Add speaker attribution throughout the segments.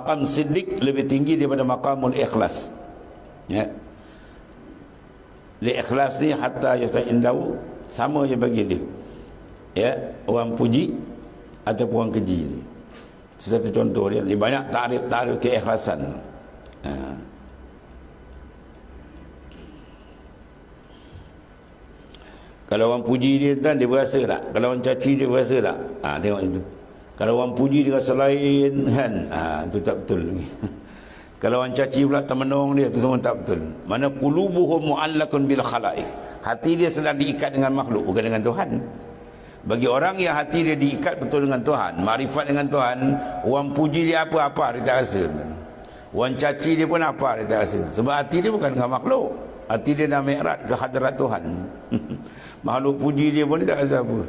Speaker 1: maqam siddiq lebih tinggi daripada maqamul ikhlas. Ya. Li ikhlas ni hatta yasta'indahu, sama je bagi dia. Ya, orang puji ataupun orang keji ni. Satu contoh dia, banyak tarif keikhlasan. Kalau orang puji dia tuan, dia berasa tak? Kalau orang caci dia berasa tak? Tengok itu. Kalau orang puji dia rasa lain kan, itu tak betul lagi. Kalau orang caci pula termenung dia, itu semua tak betul. Mana qulubuhum mu'allaqun bil khalaiq. Hati dia sedang diikat dengan makhluk, bukan dengan Tuhan. Bagi orang yang hati dia diikat betul dengan Tuhan, makrifat dengan Tuhan, orang puji dia apa-apa dia tak rasa. Orang caci dia pun apa dia tak rasa. Sebab hati dia bukan dengan makhluk. Hati dia dah mi'raj ke hadarat Tuhan. Makhluk puji dia pun dia tak rasa apa.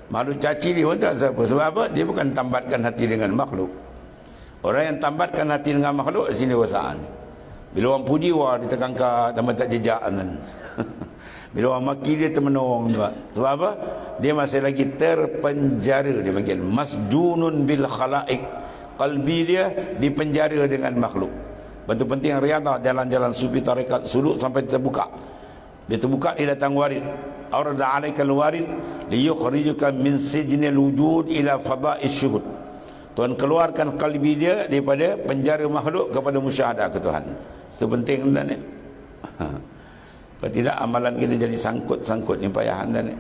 Speaker 1: Makhluk caci dia pun tak rasa apa. Sebab apa? Dia bukan tambatkan hati dengan makhluk. Orang yang tambatkan hati dengan makhluk, di sini wasaan. Bila orang puji, wah dia terkangkat, tambah tak jejak kan. Bila orang maki dia termenung. Sebab apa? Dia masih lagi terpenjara. Dia panggil masjunun bil khalaik. Qalbi dia dipenjara dengan makhluk. Betul penting riadah, jalan-jalan sufi tarekat suluk sampai terbuka. Dia terbuka, dia datang warid. Arada alaikal warid liyukhrijuka min sijnil wujud ila fada'is syuhud. Tuhan keluarkan kalbi dia daripada penjara makhluk kepada musyahadah ke Tuhan. Itu penting tuan ni. Kalau tidak amalan kita jadi sangkut-sangkut ni payah tuan ni.